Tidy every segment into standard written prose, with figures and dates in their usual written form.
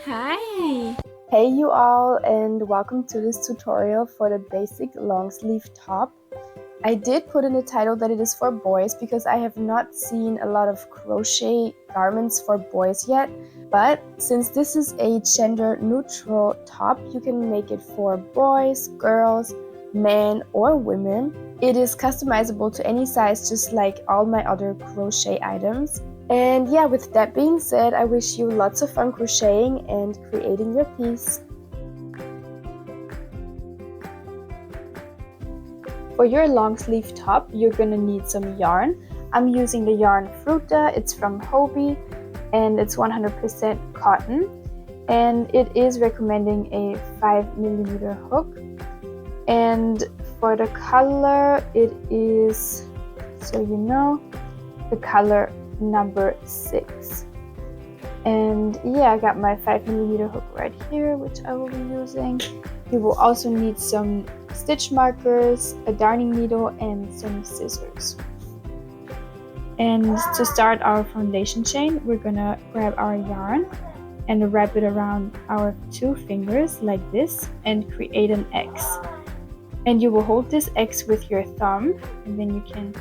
Hi! Hey you all, and welcome to this tutorial for the basic long sleeve top. I did put in the title that it is for boys because I have not seen a lot of crochet garments for boys yet, but since this is a gender neutral top, you can make it for boys, girls, men or women. It is customizable to any size, just like all my other crochet items. And yeah, with that being said, I wish you lots of fun crocheting and creating your piece. For your long sleeve top, you're gonna need some yarn. I'm using the yarn Frutta. It's from Hobbii and it's 100% cotton. And it is recommending a 5mm hook. And for the color, it is, so you know, the color number 6. And yeah, I got my 5mm hook right here, which I will be using. You will also need some stitch markers, a darning needle, and some scissors. And to start our foundation chain, we're gonna grab our yarn and wrap it around our 2 fingers like this and create an X. And you will hold this X with your thumb, and then you can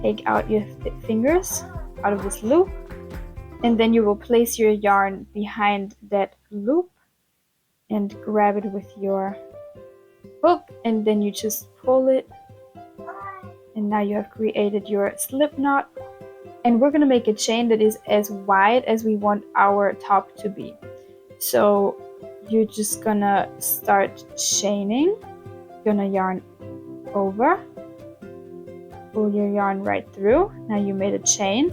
take out your fingers out of this loop, and then you will place your yarn behind that loop and grab it with your hook, and then you just pull it, and now you have created your slip knot. And we're gonna make a chain that is as wide as we want our top to be. So you're just gonna start chaining. You're gonna yarn over, pull your yarn right through. Now you made a chain,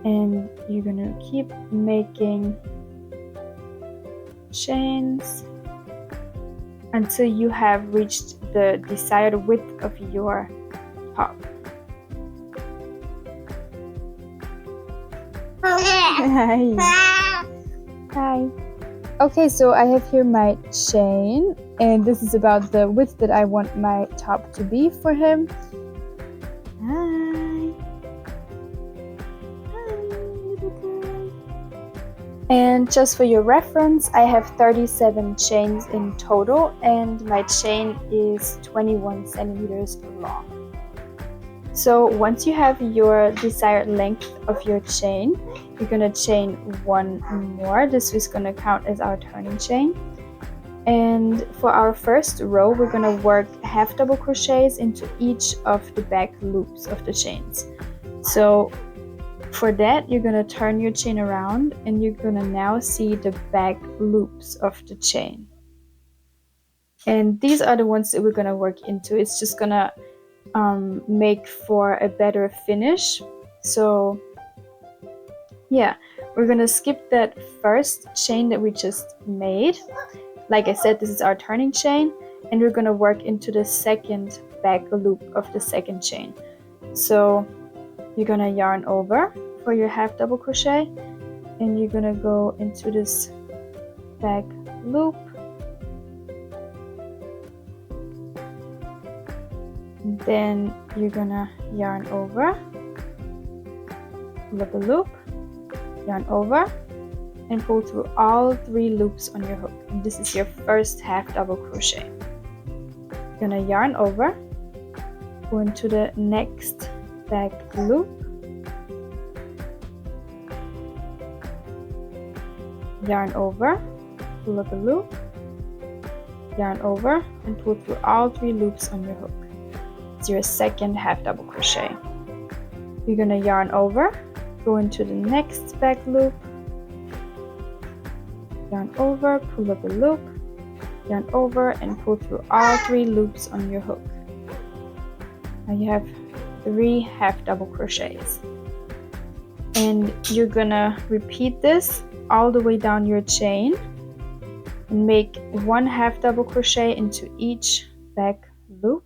and you're gonna keep making chains until you have reached the desired width of your top. Hi. Hi. Okay, so I have here my chain, and this is about the width that I want my top to be for him. Hi. Hi, little guy. And just for your reference, I have 37 chains in total, and my chain is 21 centimeters long. So once you have your desired length of your chain, you're gonna chain one more. This is gonna count as our turning chain. And for our first row, we're gonna work half double crochets into each of the back loops of the chains. So for that, you're gonna turn your chain around, and you're gonna now see the back loops of the chain. And these are the ones that we're gonna work into. It's just gonna make for a better finish. So yeah, we're gonna skip that first chain that we just made. Like I said, this is our turning chain, and we're gonna work into the second back loop of the second chain. So you're gonna yarn over for your half double crochet, and you're gonna go into this back loop, and then you're gonna yarn over, pull up a loop, yarn over, and pull through all 3 loops on your hook. And this is your first half double crochet. You're gonna yarn over, go into the next back loop, yarn over, pull up a loop, yarn over, and pull through all 3 loops on your hook. It's your second half double crochet. You're gonna yarn over, go into the next back loop, yarn over, pull up a loop, yarn over, and pull through all 3 loops on your hook. Now you have 3 half double crochets, and you're gonna repeat this all the way down your chain and make 1 half double crochet into each back loop.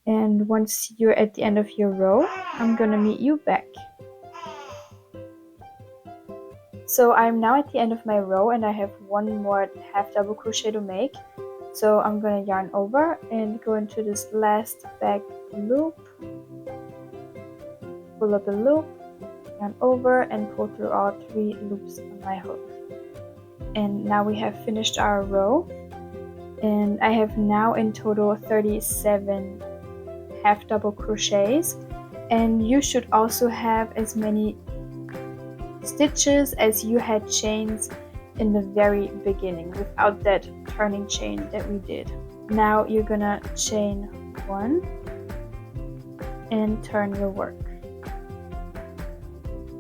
And once you're at the end of your row, I'm gonna meet you back. So I'm now at the end of my row, and I have 1 more half double crochet to make. So I'm gonna yarn over and go into this last back loop, pull up a loop, yarn over, and pull through all 3 loops on my hook. And now we have finished our row, and I have now in total 37 half double crochets, and you should also have as many stitches as you had chains in the very beginning without that turning chain that we did. Now you're gonna chain 1 and turn your work.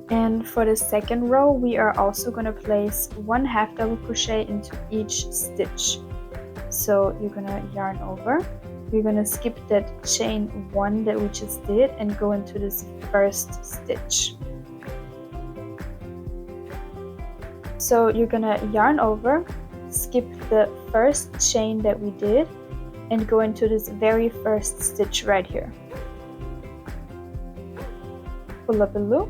And for the second row, we are also going to place 1 half double crochet into each stitch. So you're going to yarn over. You're going to skip that chain 1 that we just did and go into this first stitch. So you're going to yarn over, skip the first chain that we did, and go into this very first stitch right here. Pull up a loop,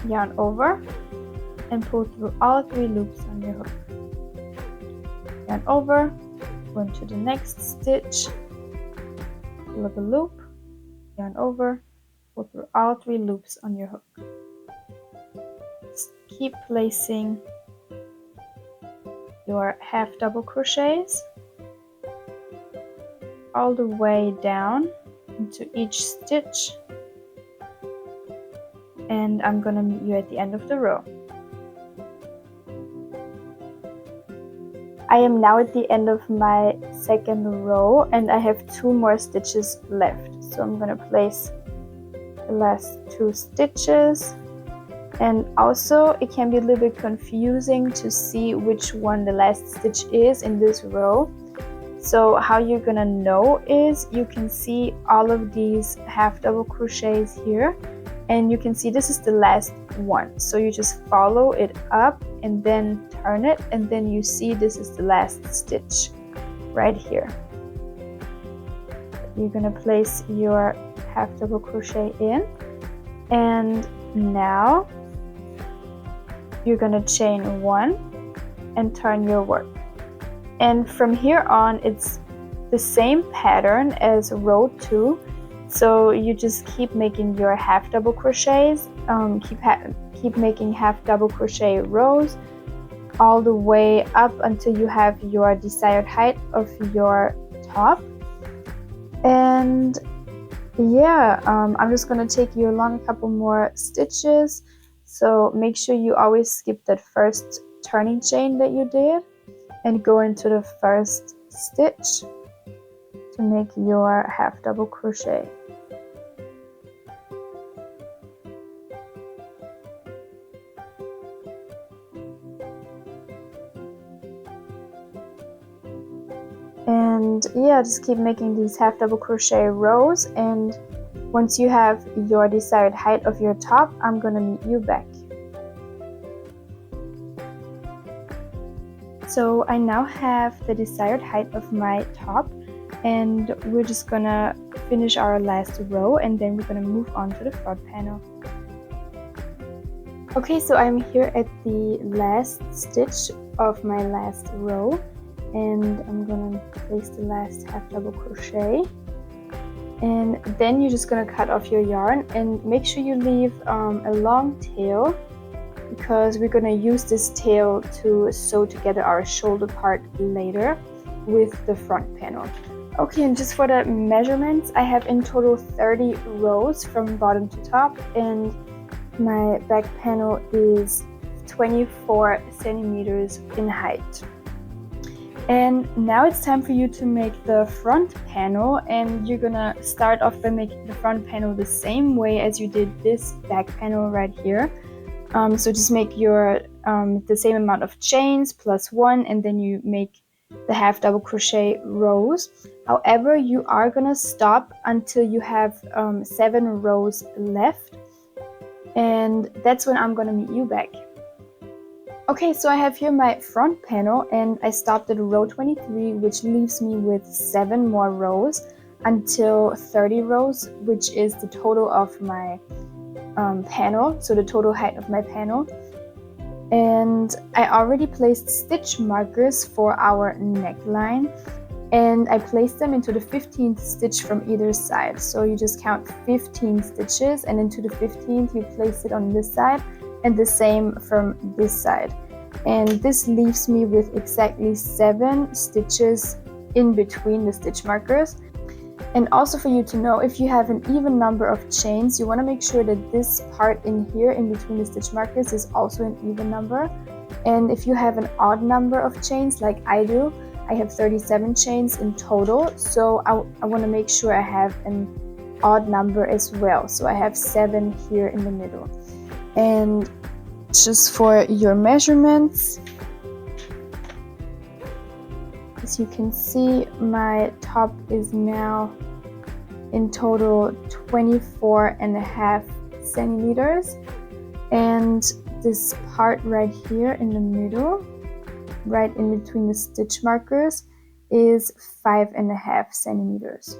yarn over, and pull through all 3 loops on your hook. Yarn over, go into the next stitch, pull up a loop, yarn over, pull through all 3 loops on your hook. Just keep placing your half double crochets all the way down into each stitch, and I'm gonna meet you at the end of the row. I am now at the end of my second row, and I have 2 more stitches left. So I'm gonna place the last 2 stitches, and also it can be a little bit confusing to see which one the last stitch is in this row. So how you're gonna know is you can see all of these half double crochets here, and you can see this is the last one. So you just follow it up and then turn it, and then you see this is the last stitch right here. You're gonna place your half double crochet in, and now you're gonna chain 1 and turn your work. And from here on, it's the same pattern as row 2. So you just keep making your half double crochets, keep making half double crochet rows all the way up until you have your desired height of your top. And yeah, I'm just gonna take you along a couple more stitches. So make sure you always skip that first turning chain that you did and go into the first stitch to make your half double crochet. And yeah, just keep making these half double crochet rows, and once you have your desired height of your top, I'm gonna meet you back. So I now have the desired height of my top, and we're just gonna finish our last row, and then we're gonna move on to the front panel. Okay, so I'm here at the last stitch of my last row, and I'm gonna place the last half double crochet, and then you're just gonna cut off your yarn and make sure you leave a long tail, because we're gonna use this tail to sew together our shoulder part later with the front panel. Okay, and just for the measurements, I have in total 30 rows from bottom to top, and my back panel is 24 centimeters in height. And now it's time for you to make the front panel, and you're gonna start off by making the front panel the same way as you did this back panel right here. So just make your the same amount of chains plus 1, and then you make the half double crochet rows. However, you are gonna stop until you have 7 rows left, and that's when I'm gonna meet you back. Okay, so I have here my front panel, and I stopped at row 23, which leaves me with 7 more rows until 30 rows, which is the total of my panel, so the total height of my panel. And I already placed stitch markers for our neckline, and I placed them into the 15th stitch from either side. So you just count 15 stitches, and into the 15th you place it on this side, and the same from this side. and this leaves me with exactly 7 stitches in between the stitch markers. And also for you to know, if you have an even number of chains, you want to make sure that this part in here in between the stitch markers is also an even number. And if you have an odd number of chains like I do, I have 37 chains in total, so I want to make sure I have an odd number as well. So I have 7 here in the middle. And just for your measurements, as you can see, my top is now in total 24.5 centimeters, and this part right here in the middle, right in between the stitch markers, is 5.5 centimeters.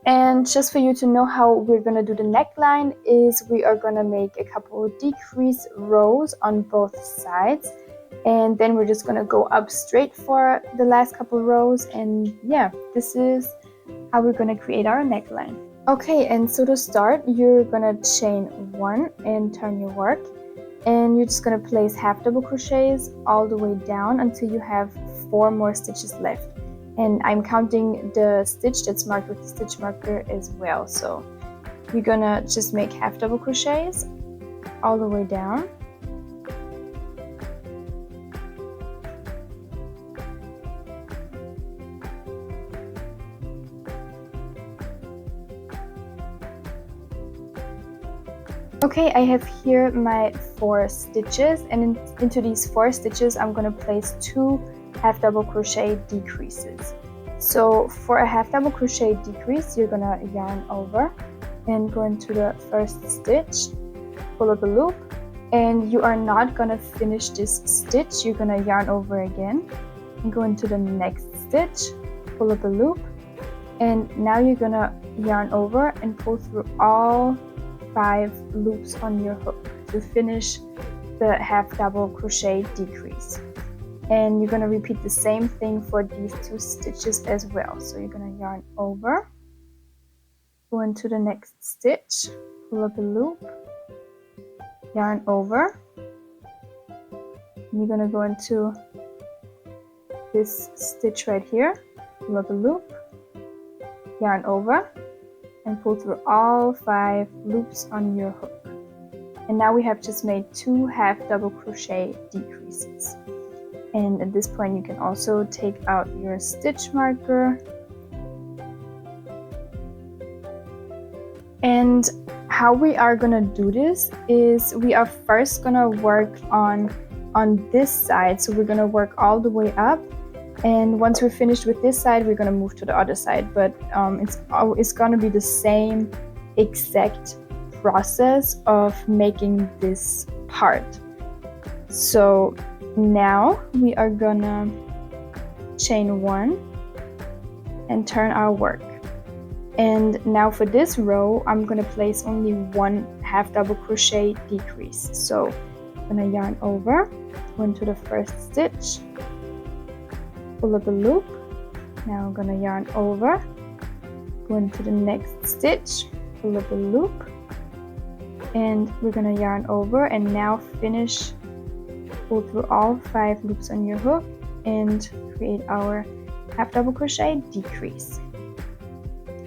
And just for you to know how we're going to do the neckline is we are going to make a couple of decrease rows on both sides, and then we're just going to go up straight for the last couple of rows. And yeah, this is how we're going to create our neckline. Okay, and so to start, you're going to chain 1 and turn your work, and you're just going to place half double crochets all the way down until you have 4 more stitches left. And I'm counting the stitch that's marked with the stitch marker as well. So you're gonna just make half double crochets all the way down. Okay, I have here my 4 stitches, and into these 4 stitches I'm going to place 2 half double crochet decreases. So for a half double crochet decrease, you're going to yarn over and go into the first stitch, pull up a loop, and you are not going to finish this stitch. You're going to yarn over again and go into the next stitch, pull up a loop, and now you're going to yarn over and pull through all 5 loops on your hook to finish the half double crochet decrease. And you're going to repeat the same thing for these 2 stitches as well. So you're going to yarn over, go into the next stitch, pull up a loop, yarn over, and you're going to go into this stitch right here, pull up a loop, yarn over, and pull through all 5 loops on your hook. And now we have just made 2 half double crochet decreases. And at this point you can also take out your stitch marker. And how we are gonna do this is we are first gonna work on this side. So we're gonna work all the way up. And once we're finished with this side, we're going to move to the other side. But it's going to be the same exact process of making this part. So now we are going to chain 1 and turn our work. And now for this row, I'm going to place only 1 half double crochet decrease. So I'm going to yarn over, go into the first stitch, pull up a loop. Now I'm gonna yarn over, go into the next stitch, pull up a loop, and we're gonna yarn over and now finish, pull through all 5 loops on your hook and create our half double crochet decrease.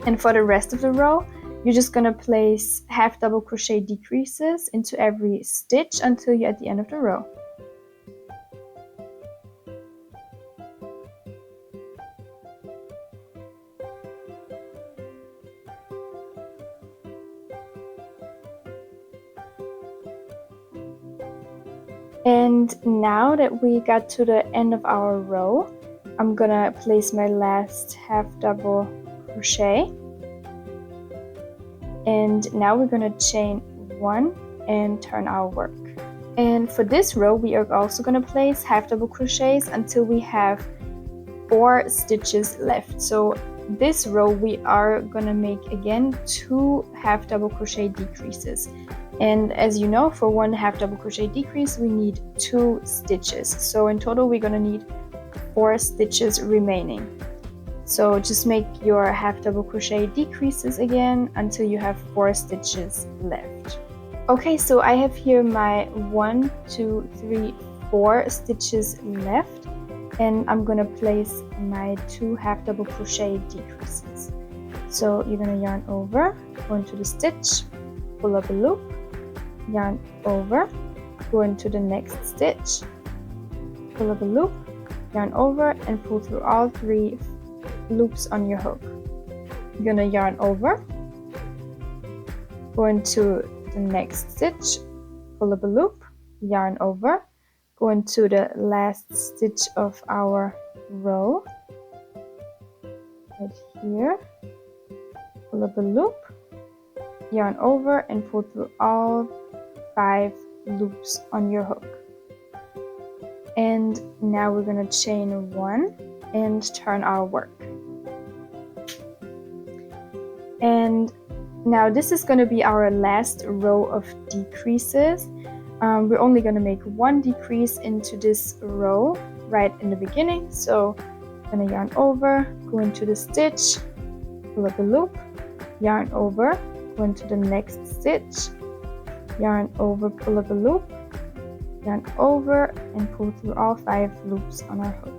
And for the rest of the row, you're just gonna place half double crochet decreases into every stitch until you're at the end of the row. And now that we got to the end of our row, I'm gonna place my last half double crochet. And now we're gonna chain 1 and turn our work. And for this row, we are also gonna place half double crochets until we have 4 stitches left. So this row, we are gonna make again 2 half double crochet decreases. And as you know, for 1 half double crochet decrease, we need 2 stitches. So in total, we're gonna need 4 stitches remaining. So just make your half double crochet decreases again until you have 4 stitches left. Okay, so I have here my 1, 2, 3, 4 stitches left, and I'm gonna place my 2 half double crochet decreases. So you're gonna yarn over, go into the stitch, pull up a loop, yarn over, go into the next stitch, pull up a loop, yarn over, and pull through all 3 loops on your hook. You're gonna yarn over, go into the next stitch, pull up a loop, yarn over, go into the last stitch of our row right here, pull up a loop, yarn over, and pull through all 5 loops on your hook. And now we're going to chain 1 and turn our work. And now this is going to be our last row of decreases. We're only going to make 1 decrease into this row right in the beginning. So I'm going to yarn over, go into the stitch, pull up a loop, yarn over, go into the next stitch, yarn over, pull up a loop, yarn over, and pull through all 5 loops on our hook.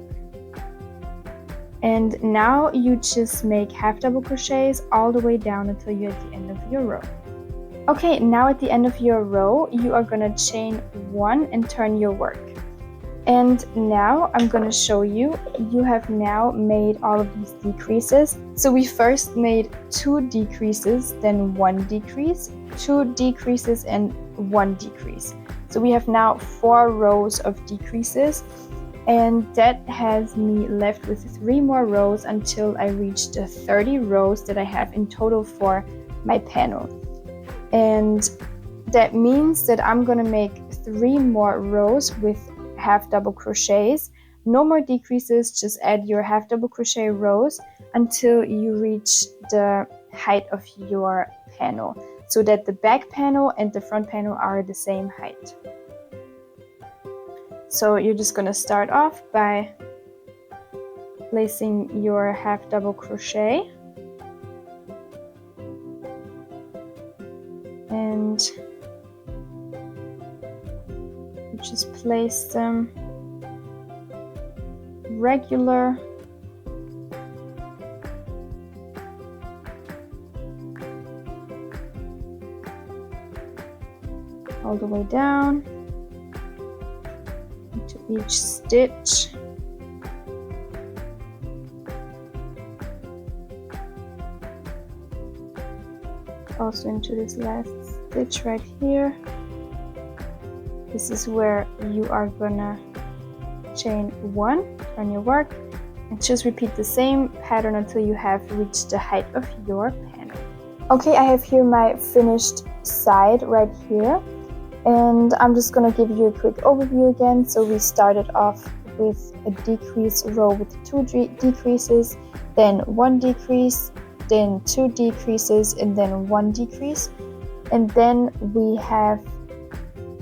And now you just make half double crochets all the way down until you're at the end of your row. Okay, now at the end of your row, you are going to chain 1 and turn your work. And now I'm going to show you, you have now made all of these decreases. So we first made 2 decreases, then 1 decrease, 2 decreases, and 1 decrease. So we have now 4 rows of decreases, and that has me left with 3 more rows until I reach the 30 rows that I have in total for my panel. And that means that I'm going to make 3 more rows with half double crochets. No more decreases, just add your half double crochet rows until you reach the height of your panel, so that the back panel and the front panel are the same height. So you're just going to start off by placing your half double crochet, and you just place them regular. All the way down into each stitch. Also into this last stitch right here. This is where you are gonna chain 1, turn your work, and just repeat the same pattern until you have reached the height of your panel. Okay, I have here my finished side right here, and I'm just gonna give you a quick overview again. So we started off with a decrease row with 2 decreases, then 1 decrease, then 2 decreases, and then 1 decrease, and then we have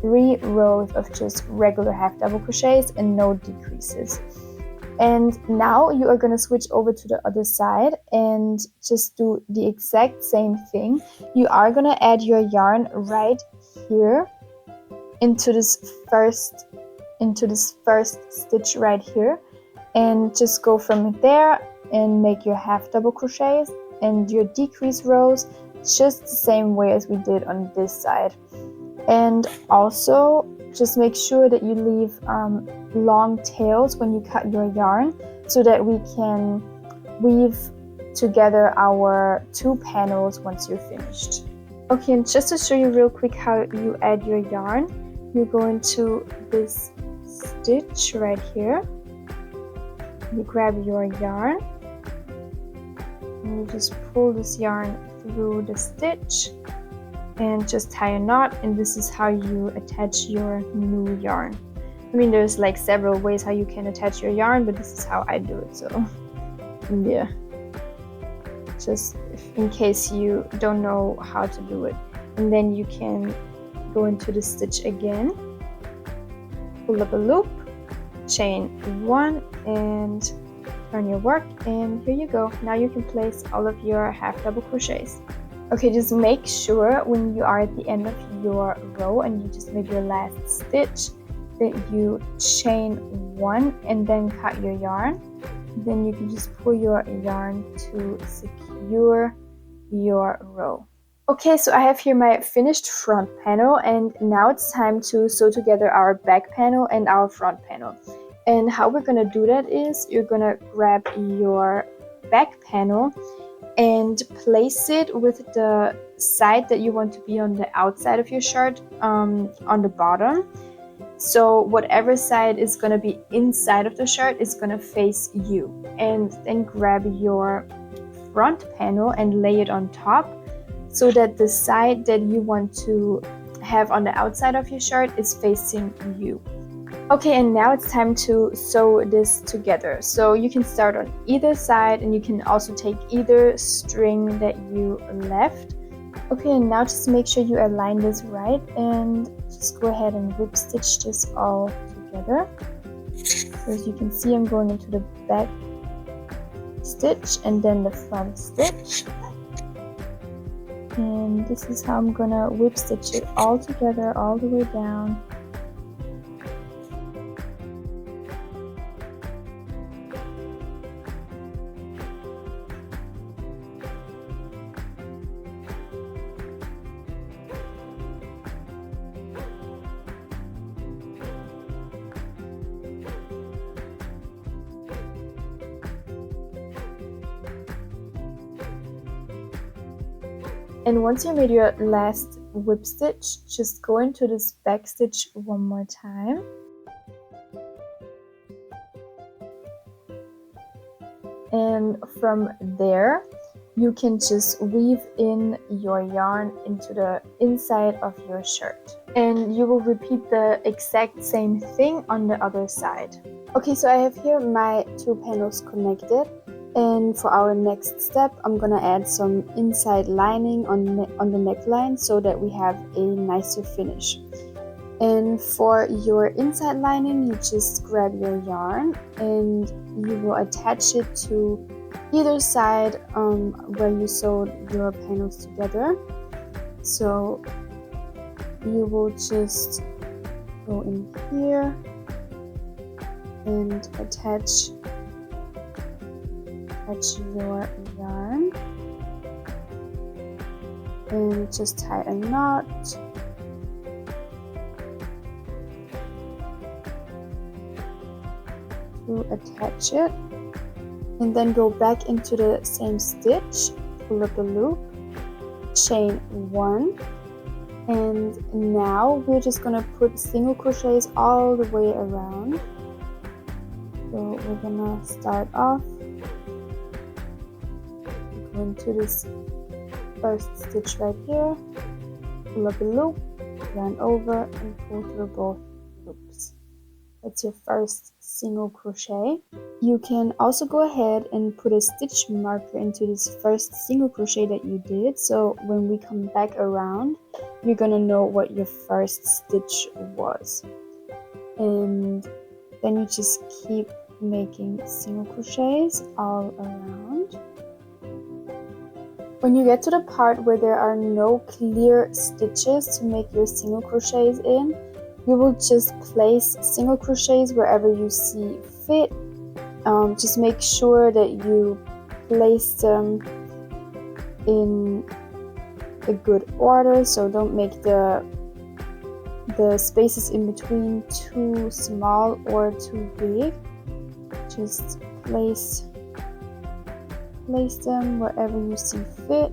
3 rows of just regular half double crochets and no decreases. And now you are going to switch over to the other side and just do the exact same thing. You are going to add your yarn right here into this first stitch right here, and just go from there and make your half double crochets and your decrease rows just the same way as we did on this side. And also just make sure that you leave long tails when you cut your yarn, so that we can weave together our 2 panels once you're finished. Okay, and just to show you real quick how you add your yarn, you go into this stitch right here, you grab your yarn, and you just pull this yarn through the stitch and just tie a knot, and this is how you attach your new yarn. I mean, there's like several ways how you can attach your yarn, but this is how I do it. So yeah, just in case you don't know how to do it. And then you can go into the stitch again, pull up a loop, chain 1, and turn your work, and here you go. Now you can place all of your half double crochets. Okay, just make sure when you are at the end of your row and you just made your last stitch that you chain 1 and then cut your yarn. Then you can just pull your yarn to secure your row. Okay, so I have here my finished front panel, and now it's time to sew together our back panel and our front panel. And how we're gonna do that is you're gonna grab your back panel and place it with the side that you want to be on the outside of your shirt, on the bottom. So whatever side is going to be inside of the shirt is going to face you. And then grab your front panel and lay it on top so that the side that you want to have on the outside of your shirt is facing you. Okay, and now it's time to sew this together. So you can start on either side, and you can also take either string that you left. Okay, and now just make sure you align this right, and just go ahead and whip stitch this all together. So as you can see, I'm going into the back stitch and then the front stitch. And this is how I'm gonna whip stitch it all together, all the way down. And once you made your last whip stitch, just go into this back stitch one more time. And from there, you can just weave in your yarn into the inside of your shirt. And you will repeat the exact same thing on the other side. Okay, so I have here my two panels connected. And for our next step, I'm gonna add some inside lining on the neckline so that we have a nicer finish. And for your inside lining, you just grab your yarn and you will attach it to either side where you sewed your panels together. So you will just go in here and attach your yarn and just tie a knot. To attach it, and then go back into the same stitch, pull up the loop, chain 1, and now we're just gonna put single crochets all the way around. So we're gonna start off, go into this first stitch right here, pull up a loop, yarn over, and pull through both loops. That's your first single crochet. You can also go ahead and put a stitch marker into this first single crochet that you did, so when we come back around, you're gonna know what your first stitch was. And then you just keep making single crochets all around. When you get to the part where there are no clear stitches to make your single crochets in, you will just place single crochets wherever you see fit. Just make sure that you place them in a good order, so don't make the spaces in between too small or too big. Just place them wherever you see fit.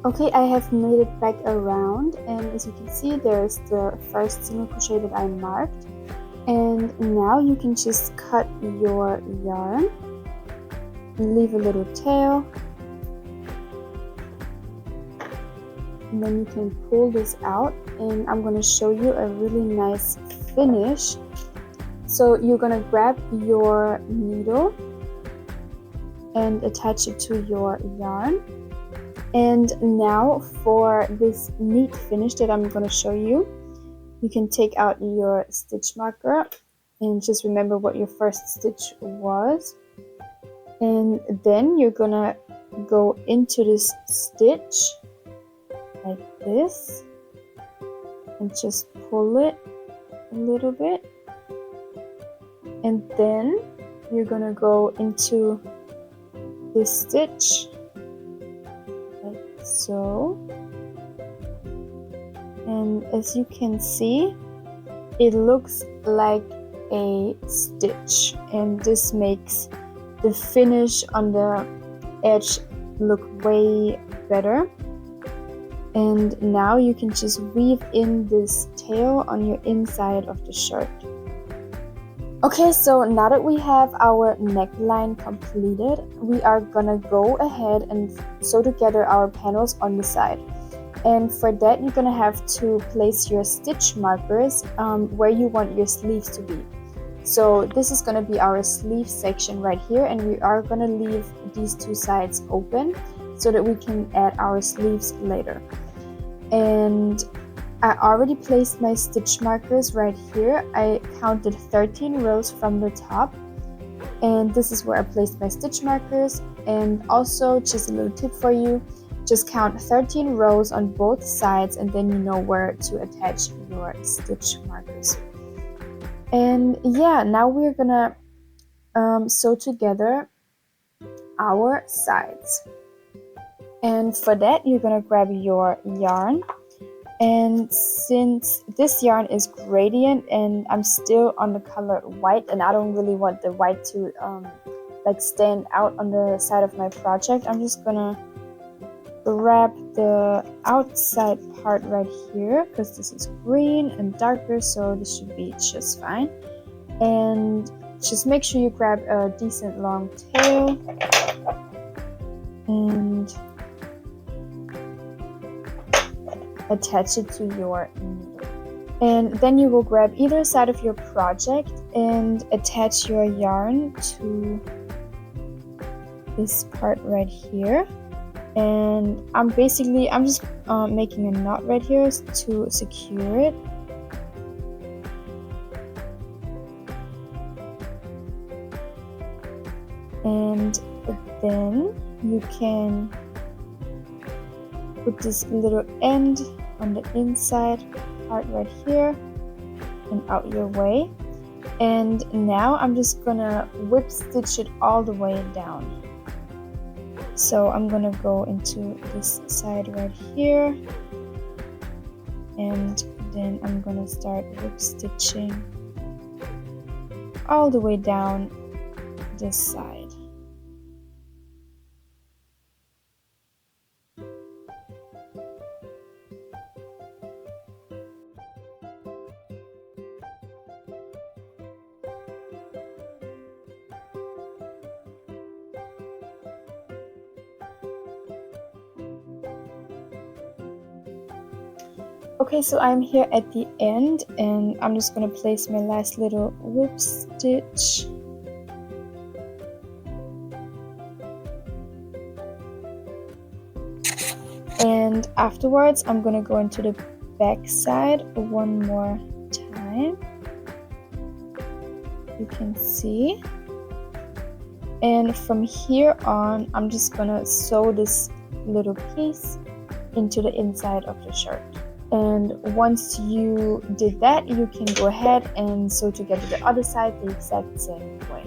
Okay, I have made it back around, and as you can see, there's the first single crochet that I marked. And now you can just cut your yarn and leave a little tail, and then you can pull this out, and I'm going to show you a really nice finish. So you're going to grab your needle and attach it to your yarn. And now for this neat finish that I'm going to show you, you can take out your stitch marker and just remember what your first stitch was. And then you're going to go into this stitch like this and just pull it a little bit, and then you're gonna go into this stitch like so, and as you can see, it looks like a stitch, and this makes the finish on the edge look way better. And now you can just weave in this tail on your inside of the shirt. Okay, so now that we have our neckline completed, we are gonna go ahead and sew together our panels on the side. And for that, you're gonna have to place your stitch markers where you want your sleeves to be. So this is gonna be our sleeve section right here, and we are gonna leave these two sides open so that we can add our sleeves later. And I already placed my stitch markers right here. I counted 13 rows from the top, and this is where I placed my stitch markers. And also, just a little tip for you, just count 13 rows on both sides, and then you know where to attach your stitch markers. And yeah, now we're gonna sew together our sides. And for that, you're gonna grab your yarn, and since this yarn is gradient and I'm still on the color white, and I don't really want the white to like stand out on the side of my project, I'm just gonna grab the outside part right here, because this is green and darker, so this should be just fine. And just make sure you grab a decent long tail and attach it to your needle. And then you will grab either side of your project and attach your yarn to this part right here. And I'm just making a knot right here to secure it. And then you can put this little end on the inside part right here and out your way. And now I'm just gonna whip stitch it all the way down. So I'm gonna go into this side right here, and then I'm gonna start whip stitching all the way down this side. Okay, so I'm here at the end, and I'm just gonna place my last little whip stitch. And afterwards, I'm gonna go into the back side one more time. You can see. And from here on, I'm just gonna sew this little piece into the inside of the shirt. And once you did that, you can go ahead and sew together the other side the exact same way.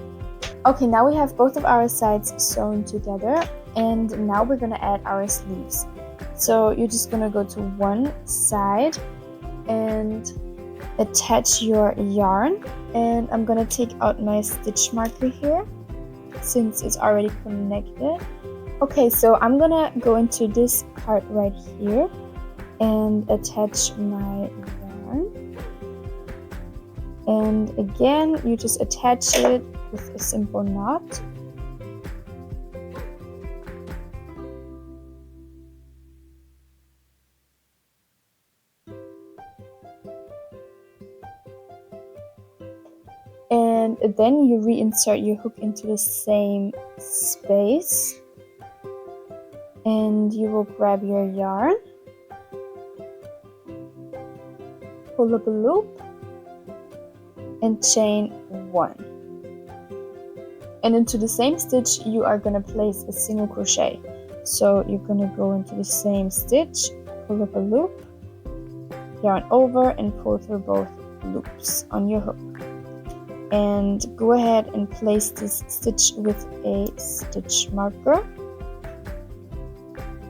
Okay, now we have both of our sides sewn together, and now we're gonna add our sleeves. So you're just gonna go to one side and attach your yarn, and I'm gonna take out my stitch marker here since it's already connected. Okay, so I'm gonna go into this part right here and attach my yarn. And again, you just attach it with a simple knot. And then you reinsert your hook into the same space, and you will grab your yarn, pull up a loop, and chain one. And into the same stitch you are going to place a single crochet. So you're going to go into the same stitch, pull up a loop, yarn over, and pull through both loops on your hook. And go ahead and place this stitch with a stitch marker.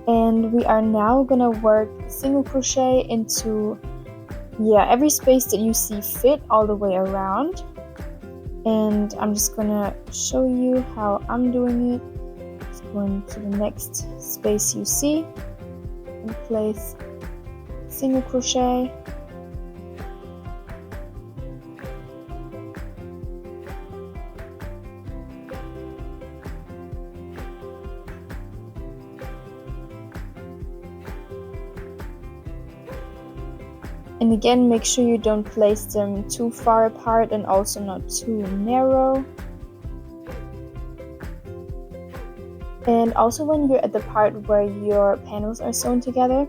And we are now gonna work single crochet into every space that you see fit all the way around. And I'm just gonna show you how I'm doing it. Just go into the next space you see and place single crochet. And again, make sure you don't place them too far apart and also not too narrow. And also when you're at the part where your panels are sewn together,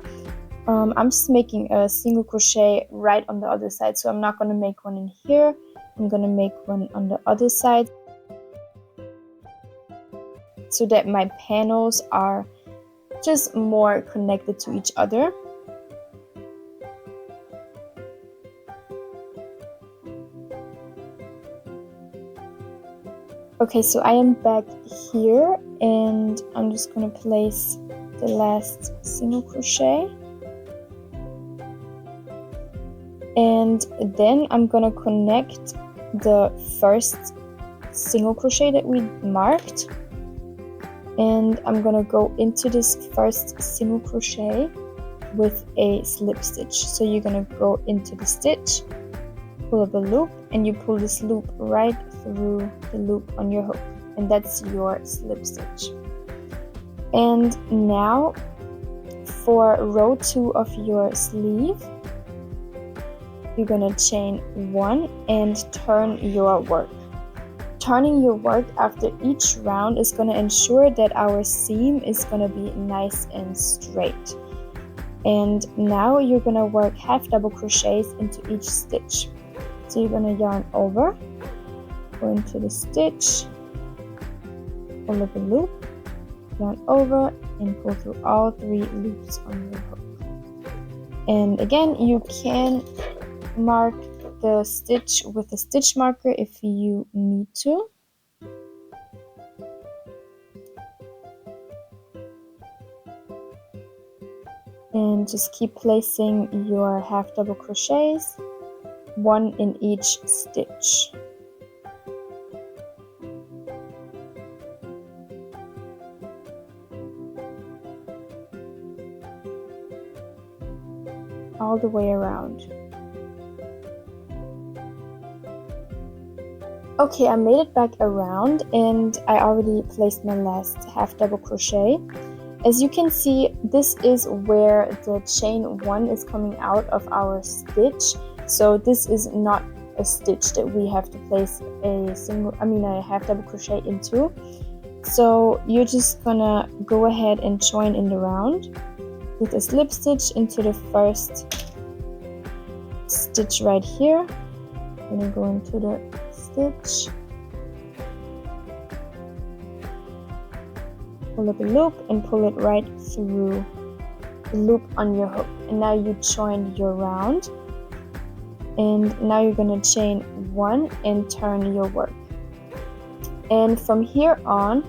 I'm just making a single crochet right on the other side. So I'm not going to make one in here. I'm going to make one on the other side so that my panels are just more connected to each other. Okay, so I am back here and I'm just going to place the last single crochet. And then I'm going to connect the first single crochet that we marked. And I'm going to go into this first single crochet with a slip stitch. So you're going to go into the stitch, pull up a loop, and you pull this loop right through the loop on your hook, and that's your slip stitch. And now for row 2 of your sleeve, you're gonna chain 1 and turn your work. Turning your work after each round is gonna ensure that our seam is gonna be nice and straight. And now you're gonna work half double crochets into each stitch. So you're gonna yarn over, go into the stitch, pull up a loop, yarn over, and pull through all 3 loops on your hook. And again, you can mark the stitch with a stitch marker if you need to. And just keep placing your half double crochets, 1 in each stitch. All the way around. Okay, I made it back around and I already placed my last half double crochet. As you can see, this is where the chain 1 is coming out of our stitch. So this is not a stitch that we have to place a half double crochet into. So you're just gonna go ahead and join in the round with a slip stitch into the first stitch right here. I'm gonna go into the stitch, pull up a loop, and pull it right through the loop on your hook. And now you joined your round. And now you're gonna chain 1 and turn your work. And from here on,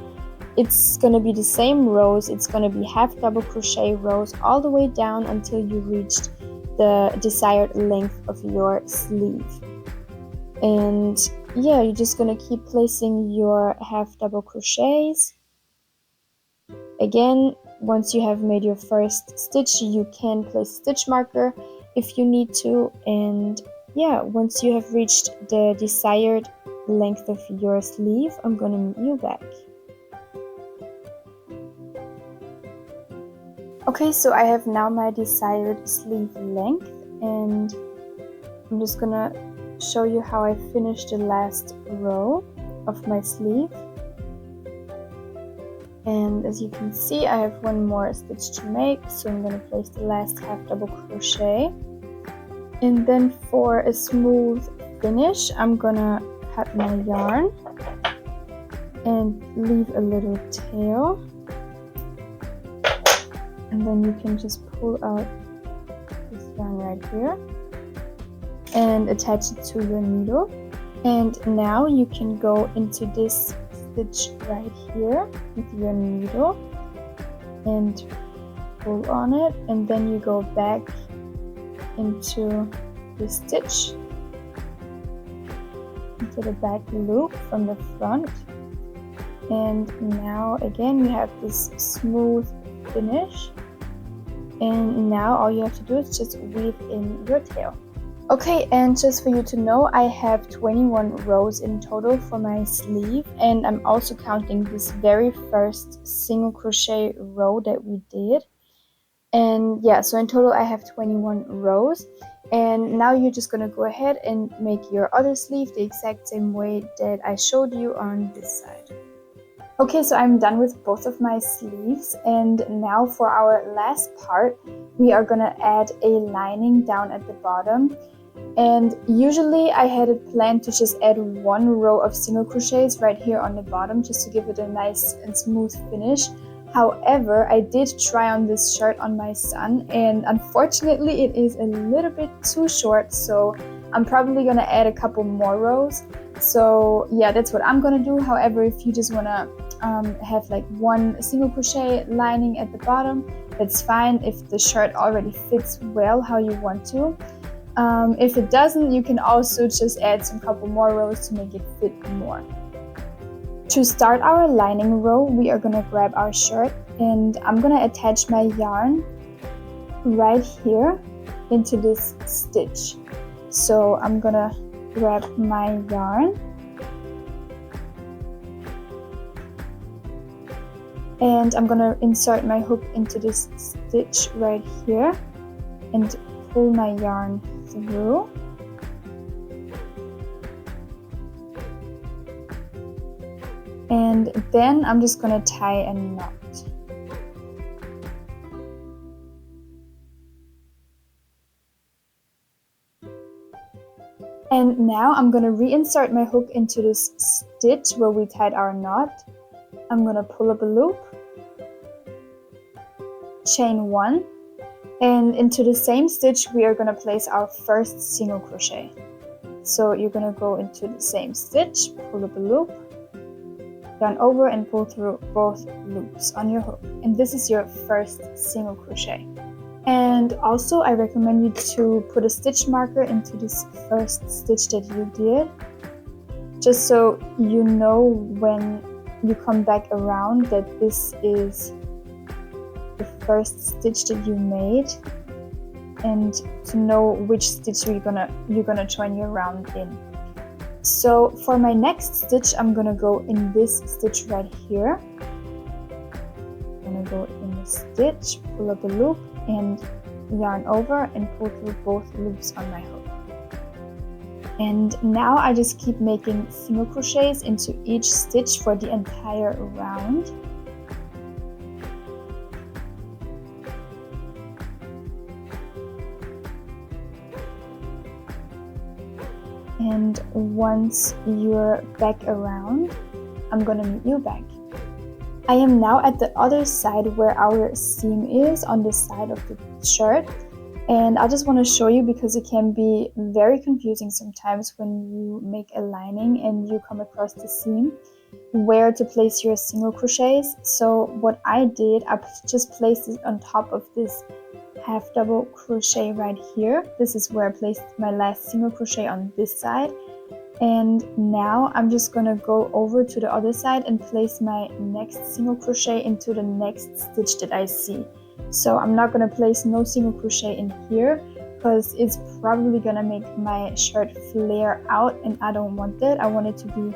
it's gonna be the same rows. It's gonna be half double crochet rows all the way down until you reached the desired length of your sleeve. And yeah, you're just gonna keep placing your half double crochets. Again, once you have made your first stitch, you can place a stitch marker if you need to. And yeah, once you have reached the desired length of your sleeve, I'm gonna meet you back. Okay, so I have now my desired sleeve length, and I'm just gonna show you how I finished the last row of my sleeve. And as you can see, I have 1 more stitch to make, so I'm going to place the last half double crochet. And then for a smooth finish, I'm going to cut my yarn and leave a little tail. And then you can just pull out yarn right here and attach it to your needle. And now you can go into this stitch right here with your needle and pull on it, and then you go back into the stitch, into the back loop from the front. And now again you have this smooth finish, and now all you have to do is just weave in your tail. Okay, and just for you to know, I have 21 rows in total for my sleeve, and I'm also counting this very first single crochet row that we did. And yeah, so in total I have 21 rows. And now you're just gonna go ahead and make your other sleeve the exact same way that I showed you on this side. Okay, so I'm done with both of my sleeves, and now for our last part, we are gonna add a lining down at the bottom. And usually I had it planned to just add one row of single crochets right here on the bottom just to give it a nice and smooth finish. However, I did try on this shirt on my son, and unfortunately it is a little bit too short, so I'm probably gonna add a couple more rows. So yeah, that's what I'm gonna do. However, if you just wanna have like one single crochet lining at the bottom, that's fine if the shirt already fits well how you want to. If it doesn't, you can also just add some couple more rows to make it fit more. To start our lining row, we are gonna grab our shirt, and I'm gonna attach my yarn right here into this stitch. So I'm gonna grab my yarn and I'm gonna insert my hook into this stitch right here and pull my yarn through. And then I'm just gonna tie a knot. And now I'm gonna reinsert my hook into this stitch where we tied our knot. I'm gonna pull up a loop, chain one, and into the same stitch we are gonna place our first single crochet. So you're gonna go into the same stitch, pull up a loop, yarn over and pull through both loops on your hook, and this is your first single crochet. And also I recommend you to put a stitch marker into this first stitch that you did, just so you know when you come back around that this is the first stitch that you made, and to know which stitch you're gonna join your round in. So for my next stitch, I'm gonna go in this stitch right here. I'm gonna go in the stitch, pull up a loop, and yarn over and pull through both loops on my hook. And now I just keep making single crochets into each stitch for the entire round. And once you're back around, I'm gonna meet you back. I am now at the other side where our seam is on the side of the shirt, and I just want to show you because it can be very confusing sometimes when you make a lining and you come across the seam where to place your single crochets. So what I did, I just placed it on top of this half double crochet right here. This is where I placed my last single crochet on this side. And now I'm just gonna go over to the other side and place my next single crochet into the next stitch that I see. So I'm not gonna place no single crochet in here because it's probably gonna make my shirt flare out, and I don't want that. I want it to be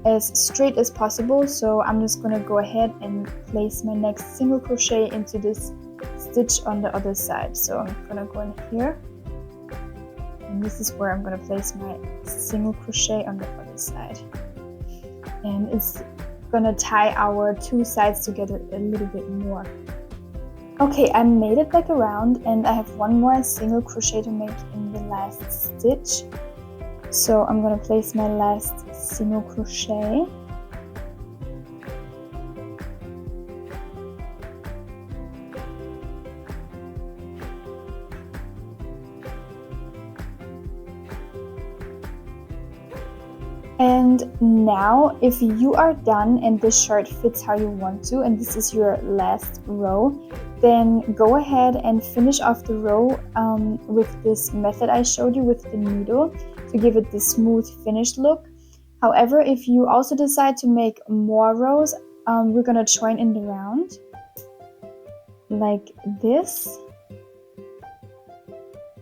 as straight as possible. So I'm just gonna go ahead and place my next single crochet into this stitch on the other side. So I'm gonna go in here, and this is where I'm going to place my single crochet on the other side, and it's going to tie our two sides together a little bit more. Okay, I made it back around, and I have one more single crochet to make in the last stitch. So I'm going to place my last single crochet, And now if you are done and this shirt fits how you want to, and this is your last row, then go ahead and finish off the row with this method I showed you with the needle to give it the smooth finished look. However, if you also decide to make more rows, we're gonna join in the round like this.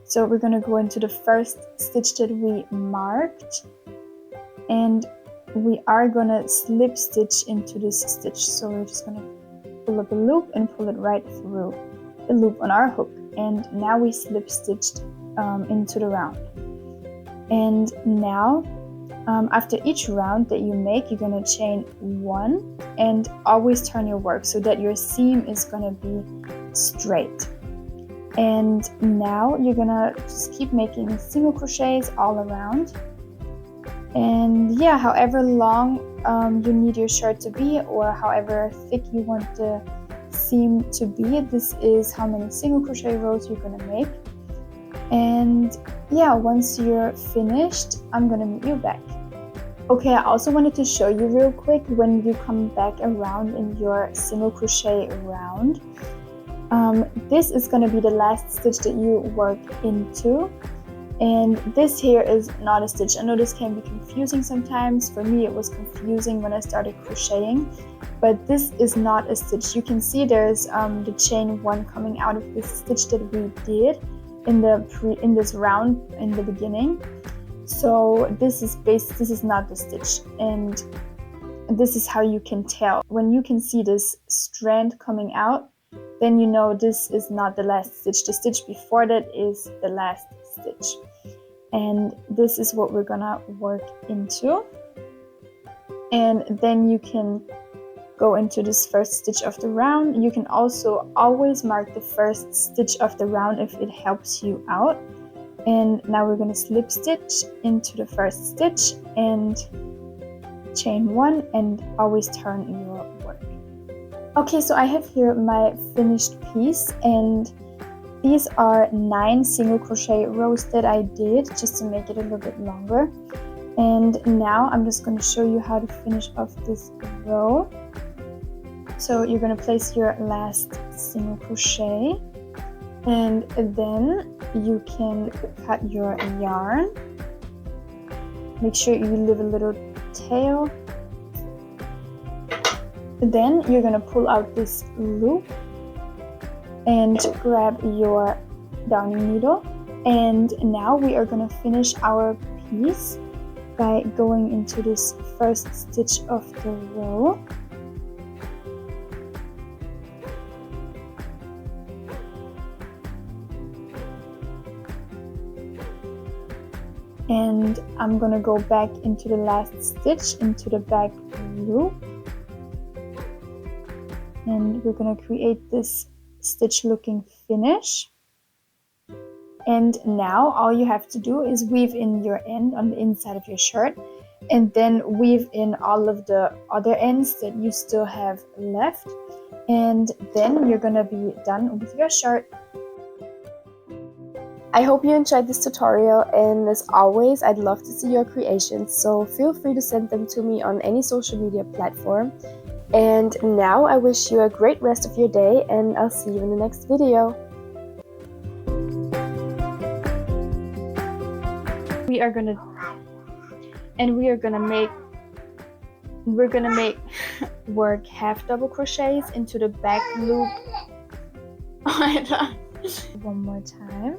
So we're gonna go into the first stitch that we marked, and we are gonna slip stitch into this stitch. So we're just gonna pull up a loop and pull it right through the loop on our hook, and now we slip stitched into the round. And now after each round that you make, you're gonna chain 1 and always turn your work so that your seam is gonna be straight. And now you're gonna just keep making single crochets all around. And yeah, however long you need your shirt to be, or however thick you want the seam to be, this is how many single crochet rows you're gonna make. And yeah, once you're finished, I'm gonna meet you back. Okay, I also wanted to show you real quick when you come back around in your single crochet round. This is gonna be the last stitch that you work into. And this here is not a stitch. I know this can be confusing sometimes. For me, it was confusing when I started crocheting, but this is not a stitch. You can see there's the chain 1 coming out of this stitch that we did in this round in the beginning. So this is not the stitch, and this is how you can tell. When you can see this strand coming out, then you know this is not the last stitch. The stitch before that is the last stitch. And this is what we're gonna work into. And then you can go into this first stitch of the round. You can also always mark the first stitch of the round if it helps you out. And now we're gonna slip stitch into the first stitch and chain 1 and always turn your work. Okay, so I have here my finished piece, and these are 9 single crochet rows that I did just to make it a little bit longer. And now I'm just going to show you how to finish off this row. So you're going to place your last single crochet, and then you can cut your yarn. Make sure you leave a little tail. Then you're going to pull out this loop and grab your darning needle. And now we are going to finish our piece by going into this first stitch of the row. And I'm going to go back into the last stitch into the back loop. And we're going to create this stitch looking finish. And now all you have to do is weave in your end on the inside of your shirt, and then weave in all of the other ends that you still have left, and then you're gonna be done with your shirt. I hope you enjoyed this tutorial, and as always, I'd love to see your creations, so feel free to send them to me on any social media platform. And now I wish you a great rest of your day, and I'll see you in the next video. We are gonna make work half double crochets into the back loop. One more time.